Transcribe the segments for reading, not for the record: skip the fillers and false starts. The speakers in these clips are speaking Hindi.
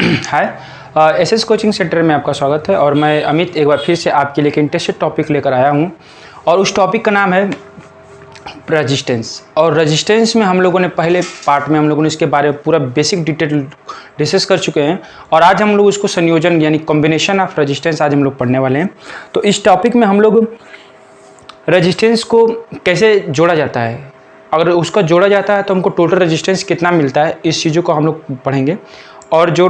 हाय, एसएस कोचिंग सेंटर में आपका स्वागत है। और मैं अमित एक बार फिर से आपके लिए एक इंटरेस्टेड टॉपिक लेकर आया हूं, और उस टॉपिक का नाम है रेजिस्टेंस। और रेजिस्टेंस में हम लोगों ने पहले पार्ट में हम लोगों ने इसके बारे में पूरा बेसिक डिटेल डिस्कस कर चुके हैं, और आज हम लोग उसको संयोजन यानी कॉम्बिनेशन ऑफ रेजिस्टेंस आज हम लोग पढ़ने वाले हैं। तो इस टॉपिक में हम लोग रेजिस्टेंस को कैसे जोड़ा जाता है, अगर उसका जोड़ा जाता है तो हमको टोटल रेजिस्टेंस कितना मिलता है, इस चीज़ों को हम लोग पढ़ेंगे। और जो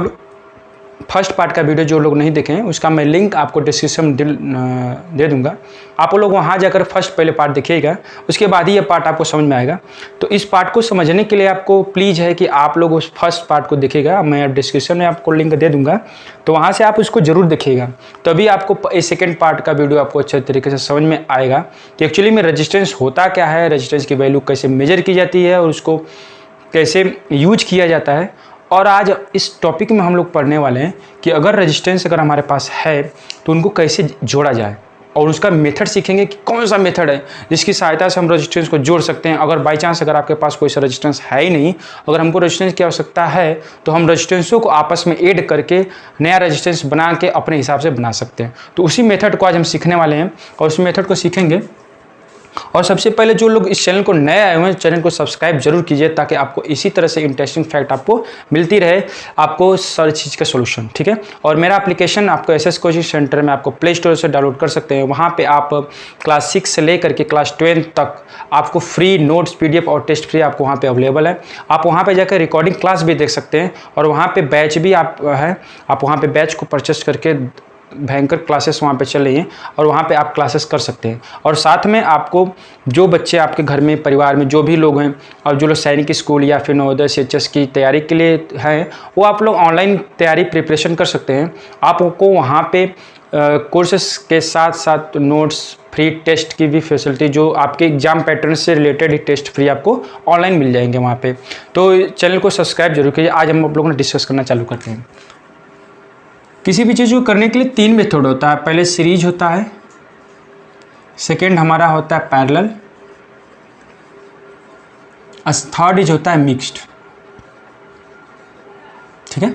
फर्स्ट पार्ट का वीडियो जो लोग नहीं देखे हैं उसका मैं लिंक आपको डिस्क्रिप्शन में दे दूंगा, आप लोग वहाँ जाकर फर्स्ट पहले पार्ट देखिएगा, उसके बाद ही ये पार्ट आपको समझ में आएगा। तो इस पार्ट को समझने के लिए आपको प्लीज़ है कि आप लोग उस फर्स्ट पार्ट को देखिएगा, मैं डिस्क्रिप्शन में आपको लिंक दे दूंगा, तो वहाँ से आप उसको ज़रूर देखिएगा, तभी आपको इस सेकेंड पार्ट का वीडियो आपको अच्छे तरीके से समझ में आएगा कि एक्चुअली में रेजिस्टेंस होता क्या है, रेजिस्टेंस की वैल्यू कैसे मेजर की जाती है और उसको कैसे यूज किया जाता है। और आज इस टॉपिक में हम लोग पढ़ने वाले हैं कि अगर रेजिस्टेंस अगर हमारे पास है तो उनको कैसे जोड़ा जाए, और उसका मेथड सीखेंगे कि कौन सा मेथड है जिसकी सहायता से हम रेजिस्टेंस को जोड़ सकते हैं। अगर बाई चांस अगर आपके पास कोई सा रेजिस्टेंस है ही नहीं, अगर हमको रेजिस्टेंस की आवश्यकता है तो हम रेजिस्टेंसों को आपस में ऐड करके नया रेजिस्टेंस बना के अपने हिसाब से बना सकते हैं। तो उसी मेथड को आज हम सीखने वाले हैं, और उस मेथड को सीखेंगे। और सबसे पहले जो लोग इस चैनल को नए आए हुए हैं, चैनल को सब्सक्राइब जरूर कीजिए, ताकि आपको इसी तरह से इंटरेस्टिंग फैक्ट आपको मिलती रहे, आपको सारी चीज़ का सोल्यूशन, ठीक है। और मेरा एप्लीकेशन आपको एसएस कोचिंग सेंटर में आपको प्ले स्टोर से डाउनलोड कर सकते हैं। वहाँ पे आप क्लास 6 से लेकर के क्लास 12 तक आपको फ्री नोट्स, पीडीएफ और टेस्ट फ्री आपको वहाँ पे अवेलेबल है। आप वहाँ पे जाकर रिकॉर्डिंग क्लास भी देख सकते हैं, और वहाँ पे बैच भी आप वहाँ पे बैच को परचेस करके भयंकर क्लासेस वहाँ पे चल रही हैं, और वहाँ पे आप क्लासेस कर सकते हैं। और साथ में आपको जो बच्चे आपके घर में परिवार में जो भी लोग हैं, और जो लोग सैनिक स्कूल या फिर नवोदय सीएचएस की तैयारी के लिए हैं, वो आप लोग ऑनलाइन तैयारी प्रिपरेशन कर सकते हैं। आपको वहाँ पे कोर्सेस के साथ साथ नोट्स, फ्री टेस्ट की भी फैसिलिटी, जो आपके एग्जाम पैटर्न से रिलेटेड ही टेस्ट फ्री आपको ऑनलाइन मिल जाएंगे वहाँ पे। तो चैनल को सब्सक्राइब जरूर कीजिए। आज हम आप लोगों ने डिस्कस करना चालू करते हैं। किसी भी चीज़ को करने के लिए 3 मेथड होता है। पहले सीरीज होता है, सेकेंड हमारा होता है पैरेलल, थर्ड इज होता है मिक्स्ड, ठीक है।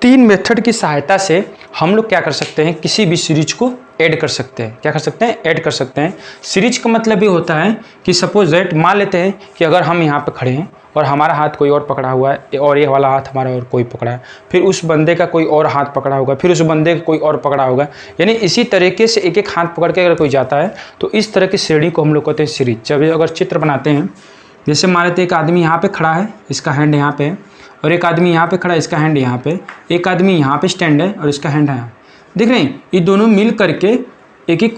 3 मेथड की सहायता से हम लोग क्या कर सकते हैं, किसी भी सीरीज को ऐड कर सकते हैं। क्या कर सकते हैं, ऐड कर सकते हैं। सीरीज का मतलब ये होता है कि सपोज दैट मान लेते हैं कि अगर हम यहाँ पे खड़े हैं और हमारा हाथ कोई और पकड़ा हुआ है, और ये वाला हाथ हमारा और कोई पकड़ा है, फिर उस बंदे का कोई और हाथ पकड़ा होगा, फिर उस बंदे का कोई और पकड़ा होगा, यानी इसी तरीके से एक एक हाथ पकड़ के अगर कोई जाता है तो इस तरह की श्रेणी को हम लोग कहते हैं सीरीज। जब अगर चित्र बनाते हैं, जैसे मान लेते हैं एक आदमी यहाँ पे खड़ा है, इसका हैंड यहाँ पे है, और एक आदमी यहाँ पे खड़ा है, इसका हैंड यहाँ पे, एक आदमी यहाँ पे स्टैंड है और इसका हैंड है यहाँ। देख रहे हैं, ये दोनों मिल करके एक एक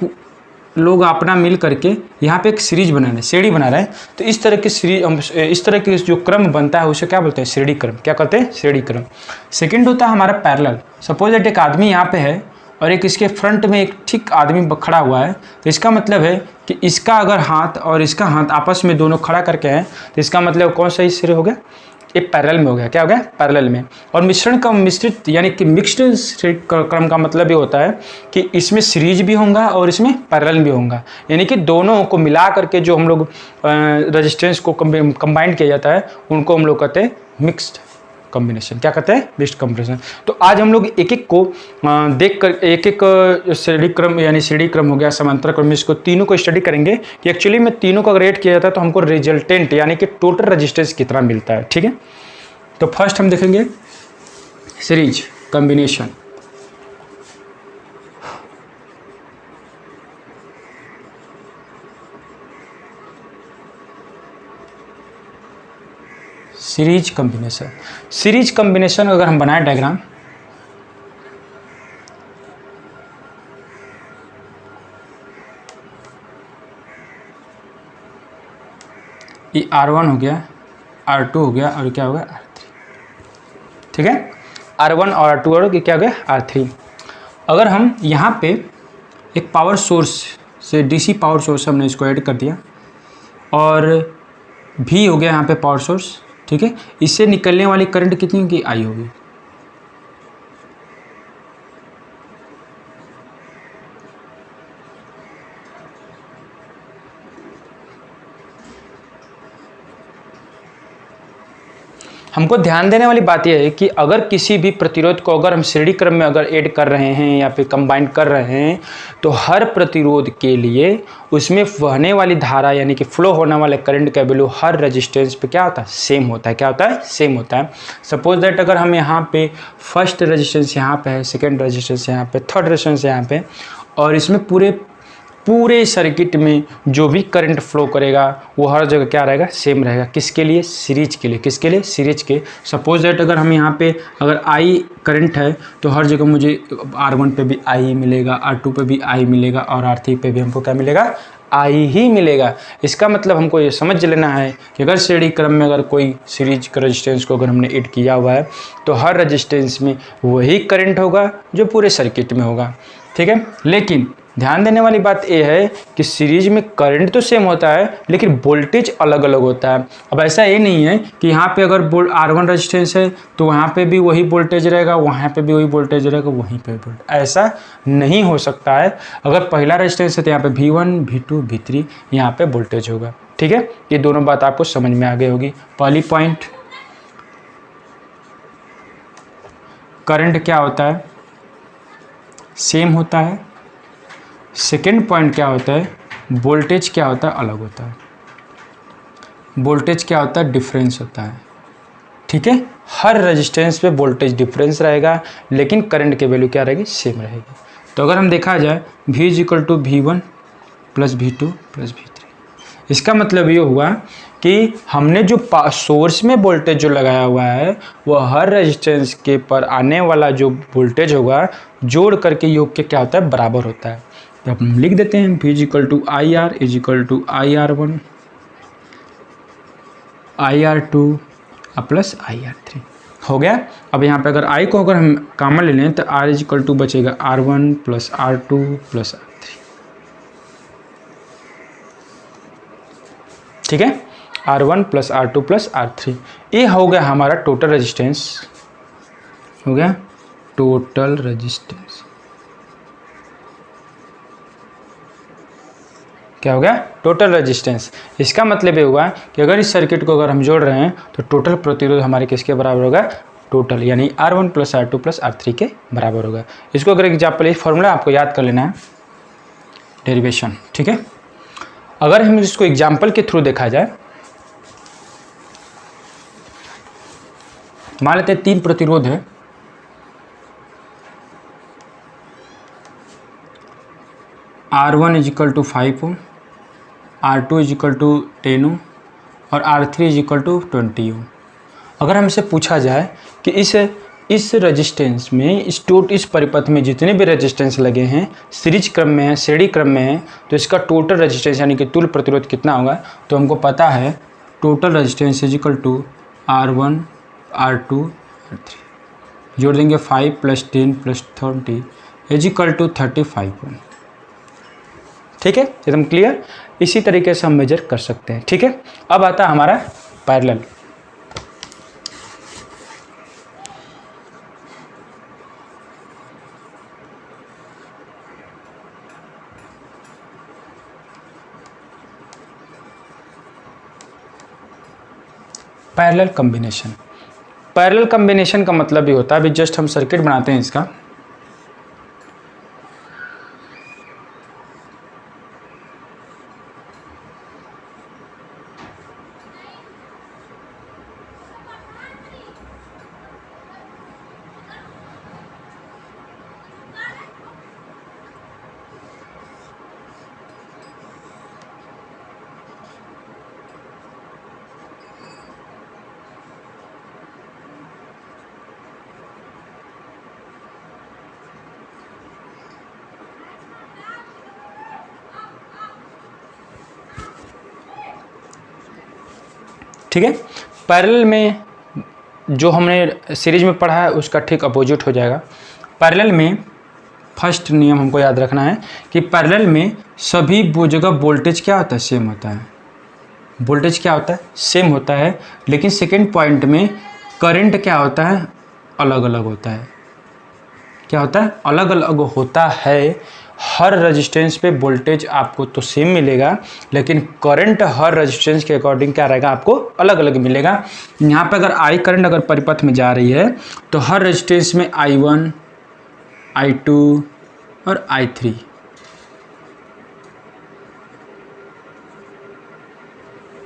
लोग अपना मिल करके यहाँ पे एक सीरीज बना रहे हैं, श्रेणी बना रहे हैं। तो इस तरह की सीरीज, इस तरह की जो क्रम बनता है उसे क्या बोलते हैं, श्रेणी क्रम। क्या कहते हैं, श्रेणी क्रम। सेकंड होता है हमारा पैरेलल। सपोज दैट एक आदमी यहाँ पे है और एक इसके फ्रंट में एक ठीक आदमी खड़ा हुआ है, तो इसका मतलब है कि इसका अगर हाथ और इसका हाथ आपस में दोनों खड़ा करके हैं, तो इसका मतलब कौन सा श्रेणी हो गया, ये पैरेलल में हो गया। क्या हो गया, पैरेलल में। और मिश्रण का मिश्रित यानी कि मिक्स्ड क्रम का मतलब ये होता है कि इसमें सीरीज भी होगा और इसमें पैरेलल भी होगा, यानी कि दोनों को मिला करके जो हम लोग रेजिस्टेंस को कंबाइंड किया जाता है उनको हम लोग कहते हैं मिक्स्ड कॉम्बिनेशन। क्या कहते हैं, मिक्स्ड कॉम्बिनेशन। तो आज हम लोग एक एक को देख कर एक एक श्रेणी क्रम यानी श्रेणी क्रम हो गया, समांतर क्रम, इसको तीनों को स्टडी करेंगे कि एक्चुअली में तीनों को अगर रेट किया जाता है तो हमको रिजल्टेंट यानी कि टोटल रेजिस्टेंस कितना मिलता है, ठीक है। तो फर्स्ट हम देखेंगे series combination. Series combination. Series combination अगर हम बनाए डायग्राम, ये R1 हो गया, R2 हो गया, और क्या हो गया, R3, ठीक है। R1 और R2 और क्या हो गया, R3। अगर हम यहाँ पे एक पावर सोर्स से DC पावर सोर्स हमने इसको ऐड कर दिया, और V हो गया यहाँ पे पावर सोर्स, ठीक है। इससे निकलने वाली करंट कितनी होगी, I होगी। हमको ध्यान देने वाली बात यह है कि अगर किसी भी प्रतिरोध को अगर हम श्रेणी क्रम में अगर ऐड कर रहे हैं या फिर कंबाइन कर रहे हैं तो हर प्रतिरोध के लिए उसमें बहने वाली धारा यानी कि फ्लो होने वाले करंट का वैल्यू हर रेजिस्टेंस पे क्या होता है, सेम होता है। क्या होता है, सेम होता है। सपोज दैट अगर हम यहाँ पे फर्स्ट रेजिस्टेंस यहाँ पे है, सेकेंड रेजिस्टेंस यहाँ पे, थर्ड रेजिस्टेंस यहाँ पे, और इसमें पूरे सर्किट में जो भी करंट फ्लो करेगा वो हर जगह क्या रहेगा, सेम रहेगा। किसके लिए, सीरीज के लिए। किसके लिए, सीरीज के। सपोज दैट अगर हम यहाँ पे अगर आई करंट है तो हर जगह मुझे R1 पे भी आई मिलेगा, R2 पे भी आई मिलेगा और R3 पे भी हमको क्या मिलेगा, आई ही मिलेगा। इसका मतलब हमको ये समझ लेना है कि अगर श्रेणी क्रम में अगर कोई सीरीज का रजिस्टेंस को अगर हमने ऐड किया हुआ है तो हर रजिस्टेंस में वही करंट होगा जो पूरे सर्किट में होगा। ठीक है, लेकिन ध्यान देने वाली बात यह है कि सीरीज में करंट तो सेम होता है लेकिन वोल्टेज अलग अलग होता है। अब ऐसा ये नहीं है कि यहाँ पे अगर R1 रेजिस्टेंस है तो वहाँ पे भी वही वोल्टेज रहेगा, वहाँ पे भी वही वोल्टेज रहेगा, वहीं पे भी। ऐसा नहीं हो सकता है। अगर पहला रेजिस्टेंस है तो यहाँ पे V1, V2, V3 यहाँ पे वोल्टेज होगा। ठीक है, ये दोनों बात आपको समझ में आ गई होगी। पहली पॉइंट, करंट क्या होता है, सेम होता है। सेकेंड पॉइंट क्या होता है, वोल्टेज क्या होता है, अलग होता है। वोल्टेज क्या होता है, डिफरेंस होता है। ठीक है, हर रेजिस्टेंस पे वोल्टेज डिफरेंस रहेगा लेकिन करंट के वैल्यू क्या रहेगी, सेम रहेगी। तो अगर हम देखा जाए V = V1 + V2 + V3, इसका मतलब ये हुआ कि हमने जो सोर्स में वोल्टेज जो लगाया हुआ है वो हर रेजिस्टेंस के पर आने वाला जो वोल्टेज होगा जोड़ करके योग के क्या होता है, बराबर होता है। तो हम लिख देते हैं V = IR = IR1 IR2 + IR3 हो गया। अब यहाँ पे अगर I को अगर हम कॉमन ले लें तो R = बचेगा R1 + R2 + R3। ठीक है, R1 + R2 + R3, ये हो गया हमारा टोटल रेजिस्टेंस। हो गया टोटल रेजिस्टेंस। क्या हो गया, टोटल रेजिस्टेंस। इसका मतलब ये हुआ कि अगर इस सर्किट को अगर हम जोड़ रहे हैं तो टोटल प्रतिरोध हमारे किसके बराबर होगा, टोटल यानी R1 + R2 + R3 के बराबर होगा। इसको अगर एग्जाम्पल, ये फॉर्मूला आपको याद कर लेना है, डेरिवेशन। ठीक है, अगर हम इसको एग्जाम्पल के थ्रू देखा जाए, मान लेते हैं 3 प्रतिरोध है, R1 = 5 Ω, R2 = 10 Ω और R3 = 20 Ω। अगर हमसे पूछा जाए कि इस रेजिस्टेंस में इस परिपथ में जितने भी रेजिस्टेंस लगे हैं सीरीज क्रम में है, श्रेणी क्रम में है, तो इसका टोटल रेजिस्टेंस यानी कि तुल्य प्रतिरोध कितना होगा, तो हमको पता है total resistance = R1 R2 R3, जोड़ देंगे 5 + 10 + 30 = 35 Ω। ठीक है, एकदम क्लियर। इसी तरीके से हम मेजर कर सकते हैं। ठीक है, अब आता है हमारा parallel. Parallel combination. Parallel combination का मतलब ये होता है, अभी जस्ट हम सर्किट बनाते हैं इसका। ठीक है, पैरेलल में जो हमने सीरीज में पढ़ा है उसका ठीक अपोजिट हो जाएगा। पैरेलल में फर्स्ट नियम हमको याद रखना है कि पैरेलल में सभी वो जगह वोल्टेज क्या होता है, सेम होता है। वोल्टेज क्या होता है, सेम होता है, लेकिन सेकेंड पॉइंट में करंट क्या होता है, अलग अलग होता है। क्या होता है, अलग अलग होता है। हर रेजिस्टेंस पे वोल्टेज आपको तो सेम मिलेगा, लेकिन करंट हर रेजिस्टेंस के अकॉर्डिंग क्या रहेगा, आपको अलग अलग मिलेगा। यहाँ पे अगर I करंट अगर परिपथ में जा रही है तो हर रेजिस्टेंस में I1, I2 और I3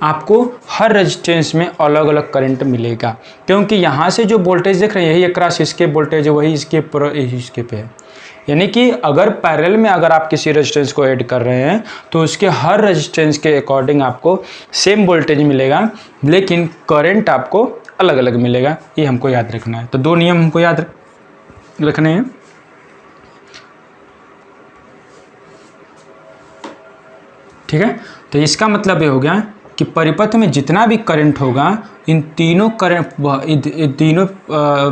आपको हर रेजिस्टेंस में अलग अलग करंट मिलेगा, क्योंकि यहाँ से जो वोल्टेज देख रहे हैं यही अक्रॉस इसके वोल्टेज है, वही इसके पे है। यानी कि अगर पैरेलल में अगर आप किसी रेजिस्टेंस को ऐड कर रहे हैं तो उसके हर रेजिस्टेंस के अकॉर्डिंग आपको सेम वोल्टेज मिलेगा, लेकिन करंट आपको अलग अलग मिलेगा। ये हमको याद रखना है। तो दो नियम हमको याद रखने हैं। ठीक है, तो इसका मतलब ये हो गया कि परिपथ में जितना भी करंट होगा इन तीनों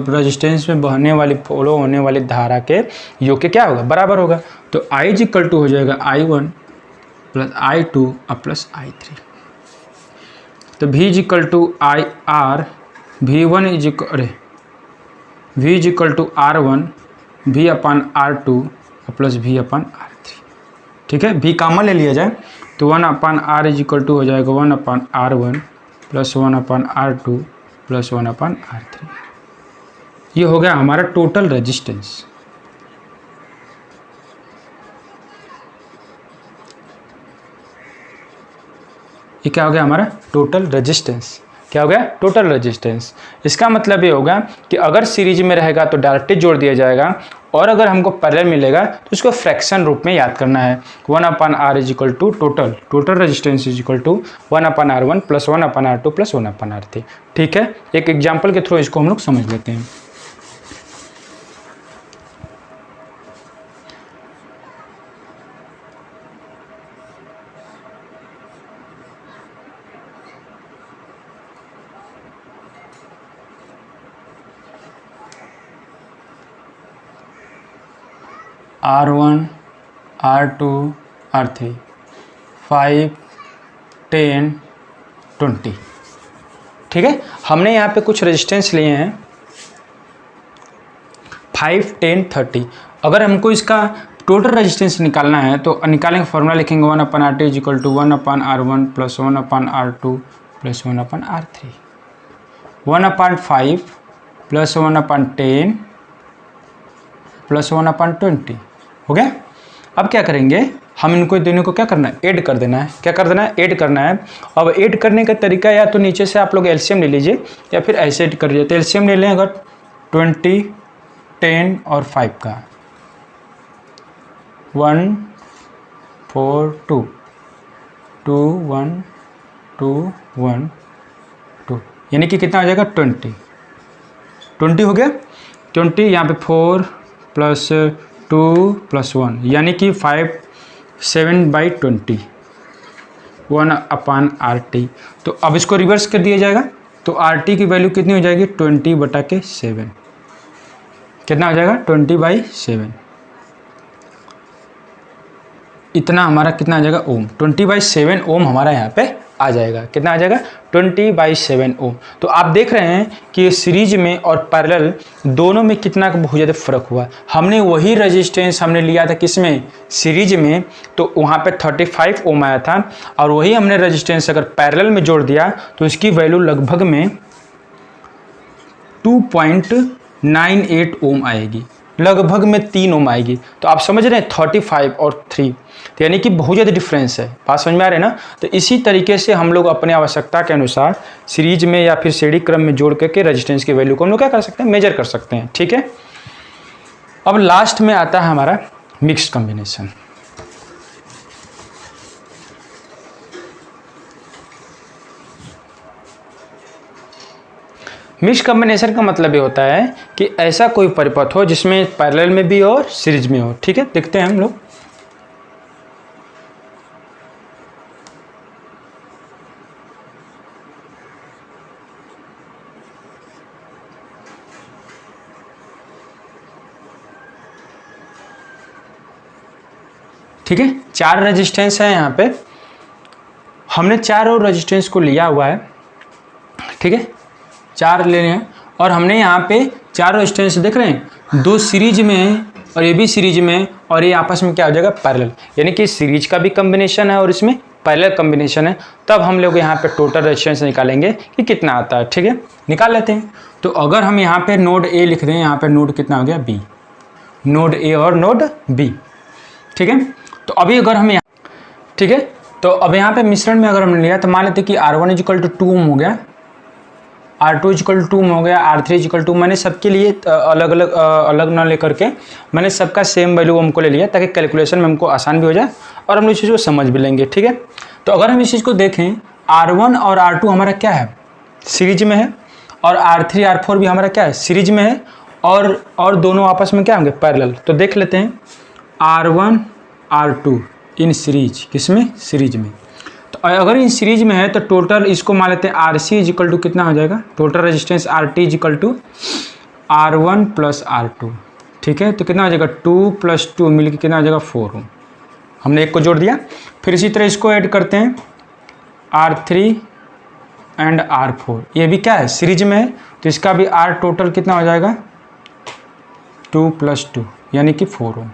रेजिस्टेंस में बहने वाली फॉलो होने वाली धारा के योग के क्या होगा, बराबर होगा। तो I इक्वल टू हो जाएगा I1 plus I2 plus I3। तो V equal to IR V1 V equal to R1 V upon R2 plus V upon R3। ठीक है, V कॉमन ले लिया जाए तो 1 upon R is equal to हो जाएगा 1 upon R1 plus 1 upon R2 plus 1 upon R3। ये हो गया हमारा टोटल रेजिस्टेंस। ये क्या हो गया हमारा टोटल रेजिस्टेंस। क्या हो गया, टोटल रेजिस्टेंस। इसका मतलब ये होगा कि अगर सीरीज में रहेगा तो डायरेक्टली जोड़ दिया जाएगा, और अगर हमको पैरेलल मिलेगा तो उसको फ्रैक्शन रूप में याद करना है। 1 upon R is equal to total resistance is equal to 1 upon R1 plus 1 upon R2 plus 1 upon R3। ठीक है, एक एग्जाम्पल के थ्रू इसको हम लोग समझ लेते हैं। R1, R2, R3, 5, 10, 20। ठीक है, हमने यहाँ पे कुछ रेजिस्टेंस लिए हैं 5, 10, 30। अगर हमको इसका टोटल रेजिस्टेंस निकालना है तो निकालेंगे, फॉर्मूला लिखेंगे 1 upon R2 is equal to 1 upon R1 plus 1 upon R2 plus 1 upon R3, 1 upon 5 plus 1 upon 10 plus 1 upon 20। हो गया। अब क्या करेंगे, हम इनको दोनों को क्या करना है, ऐड कर देना है। क्या कर देना है, ऐड करना है। अब ऐड करने का तरीका या तो नीचे से आप लोग एलसीएम ले लीजिए या फिर ऐसे ऐड कर लीजिए। तो एलसीएम ले लें अगर 20, 10 और 5 का 1, 4, 2, 2, 1, 2, 1, 2, यानी कि कितना हो जाएगा 20 हो गया। 20 यहाँ पे 4 प्लस 2 प्लस 1 यानी कि 5, 7/20 1 अपान RT। तो अब इसको रिवर्स कर दिया जाएगा तो RT की वैल्यू कितनी हो जाएगी 20/7। कितना हो जाएगा 20/7। इतना हमारा कितना आ जाएगा ओम, 20/7 ओम हमारा यहाँ पे आ जाएगा। कितना आ जाएगा 20/7 ओम। तो आप देख रहे हैं कि सीरीज में और पैरेलल दोनों में कितना बहुत ज़्यादा फर्क हुआ। हमने वही रेजिस्टेंस हमने लिया था किसमें, सीरीज में, तो वहाँ पे 35 ओम आया था, और वही हमने रेजिस्टेंस अगर पैरेलल में जोड़ दिया तो इसकी वैल्यू लगभग में 2.98 ओम आएगी, लगभग में 3 ओम आएगी। तो आप समझ रहे हैं 35 और 3, तो यानी कि बहुत ज़्यादा डिफरेंस है। बात समझ में आ रही है ना। तो इसी तरीके से हम लोग अपने आवश्यकता के अनुसार सीरीज में या फिर सीढ़ी क्रम में जोड़ करके रेजिस्टेंस की वैल्यू को हम लोग क्या कर सकते हैं, मेजर कर सकते हैं। ठीक है, अब लास्ट में आता है हमारा मिक्स्ड कॉम्बिनेशन। मिक्स्ड कॉम्बिनेशन का मतलब ये होता है कि ऐसा कोई परिपथ हो जिसमें पैरेलल में भी और सीरीज में हो। ठीक है, देखते हैं हम लोग। ठीक है, 4 रेजिस्टेंस है यहाँ पे, हमने 4 और रेजिस्टेंस को लिया हुआ है। ठीक है, 4 ले रहे हैं और हमने यहाँ पे 4 रेजिस्टेंस देख रहे हैं, 2 सीरीज में और ये भी सीरीज में है और ये आपस में क्या हो जाएगा पैरेलल, यानी कि सीरीज का भी कॉम्बिनेशन है और इसमें पैरेलल कॉम्बिनेशन है। तब हम लोग यहाँ पे टोटल रेजिस्टेंस निकालेंगे कि कितना आता है। ठीक है, निकाल लेते हैं। तो अगर हम यहाँ पे नोड ए लिख दें, यहाँ पे नोड कितना हो गया बी, नोड ए और नोड बी। ठीक है, तो अभी अगर हम यहाँ, ठीक है, तो अब यहाँ पे मिश्रण में अगर हमने लिया तो मान लेते कि R1 इक्वल टू 2 ओम हो गया, R2 इक्वल टू 2 ओम हो गया, R3 इक्वल टू, मैंने सबके लिए अलग ना लेकर के मैंने सबका सेम वैल्यू ओम को ले लिया ताकि कैलकुलेशन में हमको आसान भी हो जाए और हम लोग इस चीज़ को समझ भी लेंगे। ठीक है, तो अगर हम इस चीज़ को देखें, R1 और R2 हमारा क्या है, सीरीज में है, और R3 R4 भी हमारा क्या है, सीरीज में है, और दोनों आपस में क्या होंगे, पैरेलल। तो देख लेते हैं R1 R2 इन सीरीज, किसमें, सीरीज में। तो अगर इन सीरीज में है तो टोटल इसको मान लेते हैं RC इज इक्वल टू कितना हो जाएगा, total resistance RT is equal to R1 plus R2। ठीक है, तो कितना हो जाएगा 2 + 2 मिलकर कितना हो जाएगा 4 ओम। हमने एक को जोड़ दिया, फिर इसी तरह इसको ऐड करते हैं R3 एंड R4, ये भी क्या है, सीरीज में है, तो इसका भी R टोटल कितना हो जाएगा 2 + 2 यानी कि 4 ओम।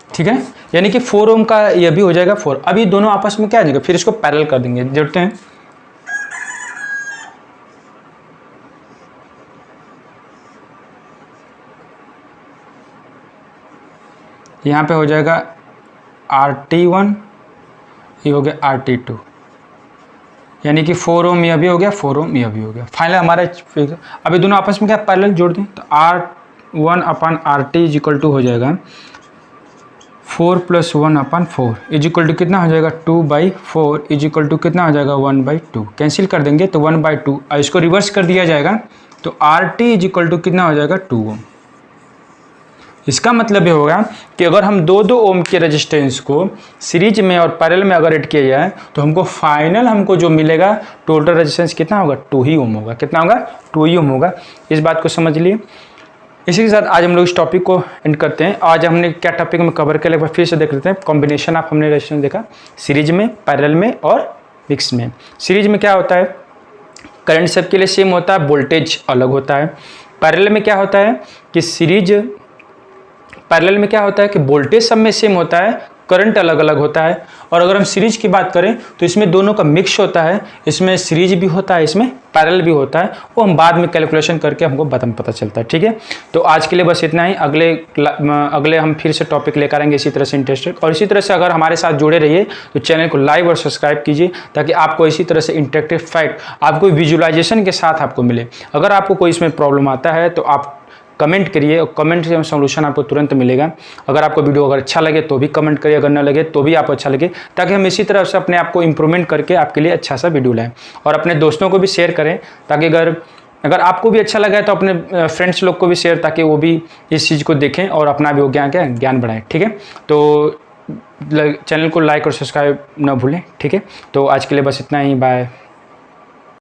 ठीक है, यानी कि 4 ओम का ये भी हो जाएगा 4। अब ये दोनों आपस में क्या आ जाएगा, फिर इसको पैरेलल कर देंगे, जोड़ते हैं। यहाँ पे हो जाएगा RT1, ये हो गया RT2, यानी कि 4 ओम यह भी हो गया, 4 ओम यह भी हो गया। फाइनल हमारा अभी दोनों आपस में क्या पैरेलल जोड़ दें, तो R1/RT इज इक्वल टू हो जाएगा 4 + 1/4 इज इक्वल टू कितना हो जाएगा 2/4 इज इक्वल टू कितना हो जाएगा 1/2। कैंसिल कर देंगे तो 1/2, और इसको रिवर्स कर दिया जाएगा तो RT इज इक्वल टू कितना हो जाएगा 2 ओम। इसका मतलब ये होगा कि अगर हम 2-2 ओम के रेजिस्टेंस को सीरीज में और पैरेलल में अगर ऐड किया जाए तो हमको फाइनल हमको जो मिलेगा टोटल रेजिस्टेंस कितना होगा, 2 ही ओम होगा। कितना होगा, 2 ही ओम होगा। इस बात को समझ लिए। इसी के साथ आज हम लोग इस टॉपिक को एंड करते हैं। आज हमने क्या टॉपिक में कवर किया, एक बार फिर से देख लेते हैं। कॉम्बिनेशन ऑफ हमने रेजिस्टेंस देखा, सीरीज में, पैरेलल में और मिक्स में। सीरीज में क्या होता है, करंट सबके लिए सेम होता है, वोल्टेज अलग होता है। पैरेलल में क्या होता है कि पैरेलल में क्या होता है कि वोल्टेज सब में सेम होता है, करंट अलग अलग होता है। और अगर हम सीरीज की बात करें तो इसमें दोनों का मिक्स होता है, इसमें सीरीज भी होता है, इसमें पैरेलल भी होता है। वो हम बाद में कैलकुलेशन करके हमको पता चलता है। ठीक है, तो आज के लिए बस इतना ही। अगले हम फिर से टॉपिक लेकर आएंगे इसी तरह से इंटरेस्टेड। और इसी तरह से अगर हमारे साथ जुड़े रहिए तो चैनल को लाइक और सब्सक्राइब कीजिए ताकि आपको इसी तरह से इंटरेक्टिव फैक्ट आपको विजुअलाइजेशन के साथ आपको मिले। अगर आपको कोई इसमें प्रॉब्लम आता है तो आप कमेंट करिए और कमेंट से सोल्यूशन आपको तुरंत मिलेगा। अगर आपको वीडियो अगर अच्छा लगे तो भी कमेंट करिए, अगर ना लगे तो भी आपको अच्छा लगे, ताकि हम इसी तरह से अपने आप को इम्प्रूवमेंट करके आपके लिए अच्छा सा वीडियो लाएं। और अपने दोस्तों को भी शेयर करें ताकि अगर आपको भी अच्छा लगा है तो अपने फ्रेंड्स लोग को भी शेयर, ताकि वो भी इस चीज़ को देखें और अपना भी ज्ञान बढ़ाएं। ठीक है, तो चैनल को लाइक और सब्सक्राइब ना भूलें। ठीक है, तो आज के लिए बस इतना ही, बाय।